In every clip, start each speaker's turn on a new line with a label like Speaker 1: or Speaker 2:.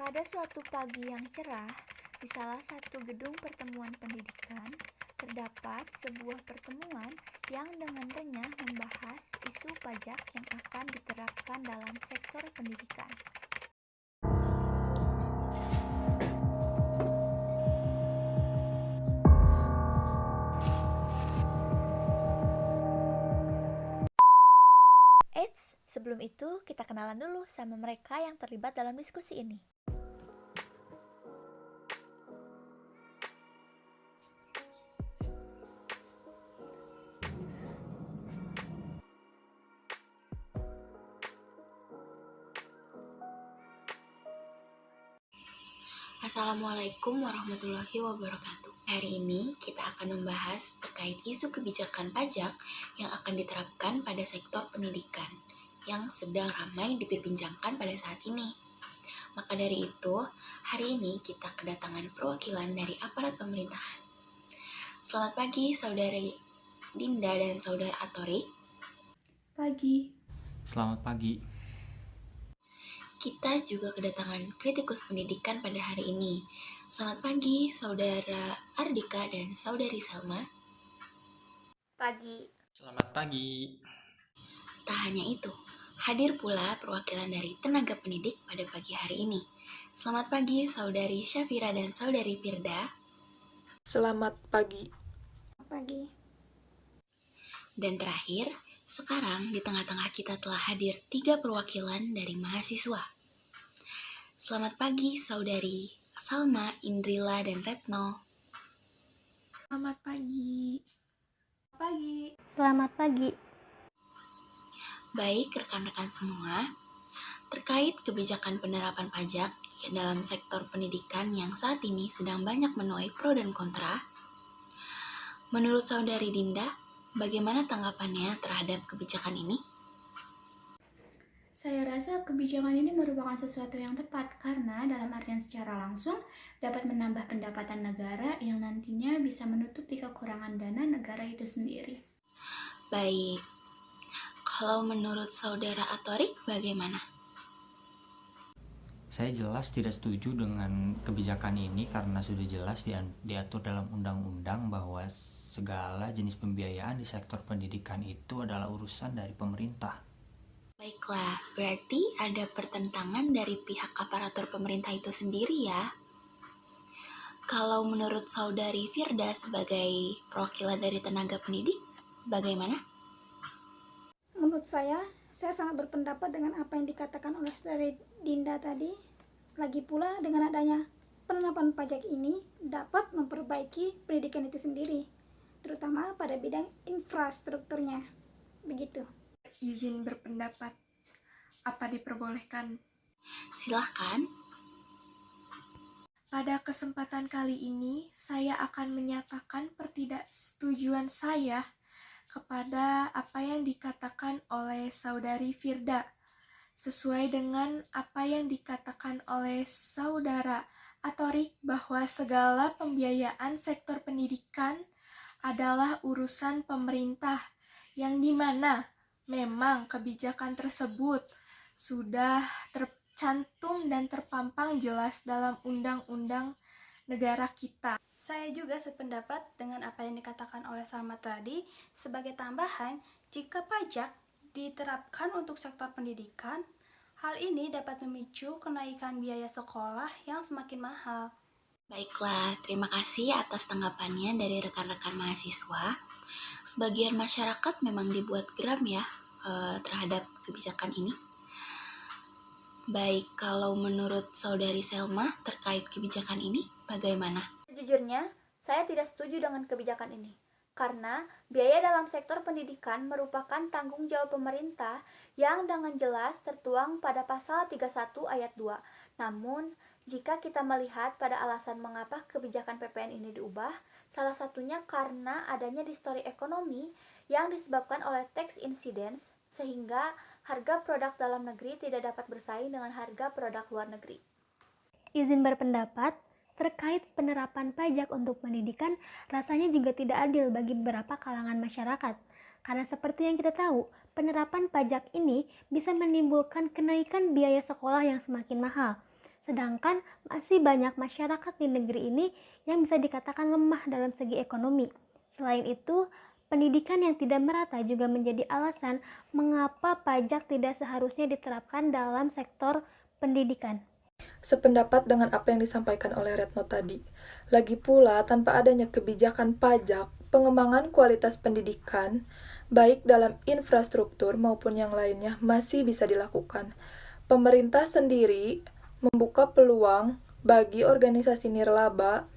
Speaker 1: Pada suatu pagi yang cerah, di salah satu gedung pertemuan pendidikan, terdapat sebuah pertemuan yang dengan renyah membahas isu pajak yang akan diterapkan dalam sektor pendidikan. Eits, sebelum itu kita kenalan dulu sama mereka yang terlibat dalam diskusi ini.
Speaker 2: Assalamualaikum warahmatullahi wabarakatuh. Hari ini kita akan membahas terkait isu kebijakan pajak yang akan diterapkan pada sektor pendidikan yang sedang ramai diperbincangkan pada saat ini. Maka dari itu, hari ini kita kedatangan perwakilan dari aparat pemerintahan. Selamat pagi Saudari Dinda dan Saudara Atorik.
Speaker 3: Pagi.
Speaker 4: Selamat pagi.
Speaker 2: Kita juga kedatangan kritikus pendidikan pada hari ini. Selamat pagi, Saudara Ardika dan Saudari Salma.
Speaker 1: Pagi.
Speaker 4: Selamat pagi.
Speaker 2: Tak hanya itu, hadir pula perwakilan dari tenaga pendidik pada pagi hari ini. Selamat pagi, Saudari Syafira dan Saudari Firda.
Speaker 3: Selamat pagi.
Speaker 1: Pagi.
Speaker 2: Dan terakhir, sekarang di tengah-tengah kita telah hadir 3 perwakilan dari mahasiswa. Selamat pagi, Saudari Salma, Indrila, dan Retno.
Speaker 3: Selamat pagi. Pagi.
Speaker 5: Selamat pagi.
Speaker 2: Baik rekan-rekan semua, terkait kebijakan penerapan pajak dalam sektor pendidikan yang saat ini sedang banyak menuai pro dan kontra, menurut Saudari Dinda, bagaimana tanggapannya terhadap kebijakan ini?
Speaker 6: Saya rasa kebijakan ini merupakan sesuatu yang tepat karena dalam artian secara langsung dapat menambah pendapatan negara yang nantinya bisa menutupi kekurangan dana negara itu sendiri.
Speaker 2: Baik, kalau menurut Saudara Atorik bagaimana?
Speaker 4: Saya jelas tidak setuju dengan kebijakan ini karena sudah jelas diatur dalam undang-undang bahwa segala jenis pembiayaan di sektor pendidikan itu adalah urusan dari pemerintah.
Speaker 2: Baiklah, berarti ada pertentangan dari pihak aparatur pemerintah itu sendiri ya. Kalau menurut Saudari Firda sebagai perwakilan dari tenaga pendidik, bagaimana?
Speaker 7: Menurut saya sangat berpendapat dengan apa yang dikatakan oleh Saudari Dinda tadi. Lagi pula dengan adanya penerapan pajak ini dapat memperbaiki pendidikan itu sendiri, terutama pada bidang infrastrukturnya. Begitu.
Speaker 3: Izin berpendapat. Apa diperbolehkan?
Speaker 2: Silahkan.
Speaker 8: Pada kesempatan kali ini, saya akan menyatakan ketidaksetujuan saya kepada apa yang dikatakan oleh Saudari Firda, sesuai dengan apa yang dikatakan oleh Saudara Atorik bahwa segala pembiayaan sektor pendidikan adalah urusan pemerintah, yang dimana memang kebijakan tersebut sudah tercantum dan terpampang jelas dalam undang-undang negara kita.
Speaker 9: Saya juga sependapat dengan apa yang dikatakan oleh Salma tadi. Sebagai tambahan, jika pajak diterapkan untuk sektor pendidikan, hal ini dapat memicu kenaikan biaya sekolah yang semakin mahal.
Speaker 2: Baiklah, terima kasih atas tanggapannya dari rekan-rekan mahasiswa. Sebagian masyarakat memang dibuat geram ya terhadap kebijakan ini. Baik, kalau menurut Saudari Selma terkait kebijakan ini, bagaimana?
Speaker 1: Sejujurnya, saya tidak setuju dengan kebijakan ini. Karena biaya dalam sektor pendidikan merupakan tanggung jawab pemerintah yang dengan jelas tertuang pada pasal 31 ayat 2. Namun, jika kita melihat pada alasan mengapa kebijakan PPN ini diubah, salah satunya karena adanya distori ekonomi yang disebabkan oleh tax incidence, sehingga harga produk dalam negeri tidak dapat bersaing dengan harga produk luar negeri.
Speaker 5: Izin berpendapat, terkait penerapan pajak untuk pendidikan rasanya juga tidak adil bagi beberapa kalangan masyarakat. Karena seperti yang kita tahu, penerapan pajak ini bisa menimbulkan kenaikan biaya sekolah yang semakin mahal. Sedangkan masih banyak masyarakat di negeri ini yang bisa dikatakan lemah dalam segi ekonomi. Selain itu, pendidikan yang tidak merata juga menjadi alasan mengapa pajak tidak seharusnya diterapkan dalam sektor pendidikan.
Speaker 3: Sependapat dengan apa yang disampaikan oleh Retno tadi. Lagi pula, tanpa adanya kebijakan pajak, pengembangan kualitas pendidikan, baik dalam infrastruktur maupun yang lainnya, masih bisa dilakukan. Pemerintah sendiri membuka peluang bagi organisasi nirlaba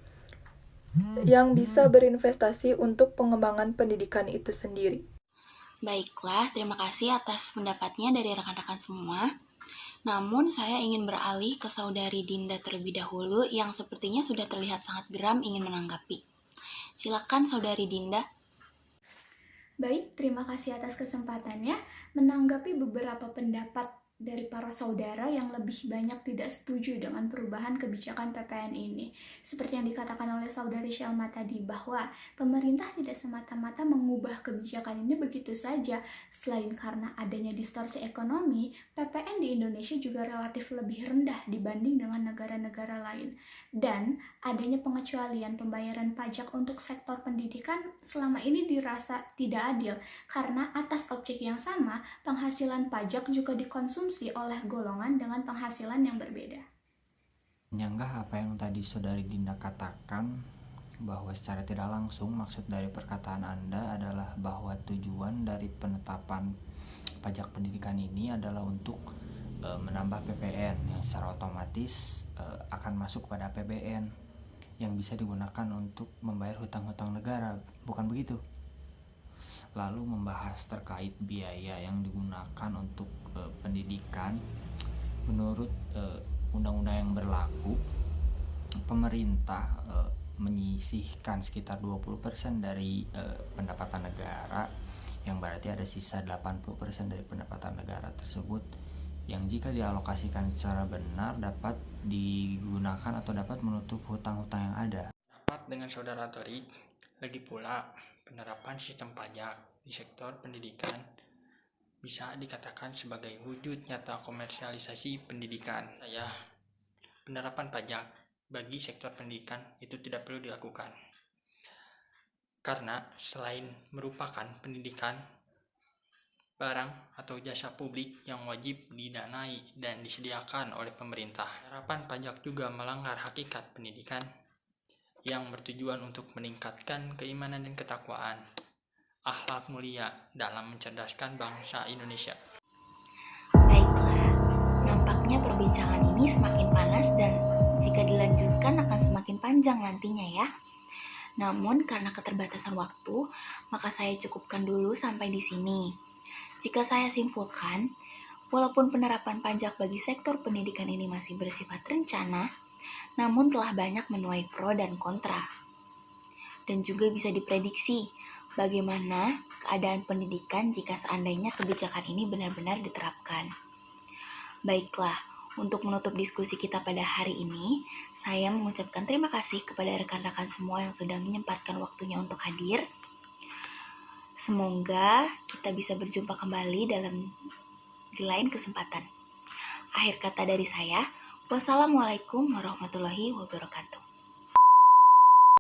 Speaker 3: yang bisa berinvestasi untuk pengembangan pendidikan itu sendiri.
Speaker 2: Baiklah, terima kasih atas pendapatnya dari rekan-rekan semua. Namun, saya ingin beralih ke saudari Dinda terlebih dahulu yang sepertinya sudah terlihat sangat geram ingin menanggapi. Silakan saudari Dinda.
Speaker 6: Baik, terima kasih atas kesempatannya menanggapi beberapa pendapat dari para saudara yang lebih banyak tidak setuju dengan perubahan kebijakan PPN ini. Seperti yang dikatakan oleh saudari Shelma tadi, bahwa pemerintah tidak semata-mata mengubah kebijakan ini begitu saja. Selain karena adanya distorsi ekonomi, PPN di Indonesia juga relatif lebih rendah dibanding dengan negara-negara lain. Dan adanya pengecualian pembayaran pajak untuk sektor pendidikan selama ini dirasa tidak adil, karena atas objek yang sama, penghasilan pajak juga dikonsumsi oleh golongan dengan penghasilan yang berbeda.
Speaker 4: Menyanggah apa yang tadi saudari Dinda katakan, bahwa secara tidak langsung maksud dari perkataan Anda adalah bahwa tujuan dari penetapan pajak pendidikan ini adalah untuk menambah PPN yang secara otomatis akan masuk pada APBN yang bisa digunakan untuk membayar hutang-hutang negara, bukan begitu? Lalu membahas terkait biaya yang digunakan untuk pendidikan. Menurut undang-undang yang berlaku, pemerintah menyisihkan sekitar 20% dari pendapatan negara, yang berarti ada sisa 80% dari pendapatan negara tersebut yang jika dialokasikan secara benar dapat digunakan atau dapat menutup hutang-hutang yang ada.
Speaker 10: Dapat dengan saudara Torik, lagi pula penerapan sistem pajak di sektor pendidikan bisa dikatakan sebagai wujud nyata komersialisasi pendidikan. Penerapan pajak bagi sektor pendidikan itu tidak perlu dilakukan. Karena selain merupakan pendidikan, barang atau jasa publik yang wajib didanai dan disediakan oleh pemerintah. Penerapan pajak juga melanggar hakikat pendidikan yang bertujuan untuk meningkatkan keimanan dan ketakwaan, akhlak mulia dalam mencerdaskan bangsa Indonesia.
Speaker 2: Baiklah, nampaknya perbincangan ini semakin panas dan jika dilanjutkan akan semakin panjang nantinya ya. Namun karena keterbatasan waktu, maka saya cukupkan dulu sampai di sini. Jika saya simpulkan, walaupun penerapan pajak bagi sektor pendidikan ini masih bersifat rencana, namun telah banyak menuai pro dan kontra. Dan juga bisa diprediksi bagaimana keadaan pendidikan jika seandainya kebijakan ini benar-benar diterapkan. Baiklah, untuk menutup diskusi kita pada hari ini, saya mengucapkan terima kasih kepada rekan-rekan semua yang sudah menyempatkan waktunya untuk hadir. Semoga kita bisa berjumpa kembali di lain kesempatan. Akhir kata dari saya, wassalamualaikum warahmatullahi wabarakatuh.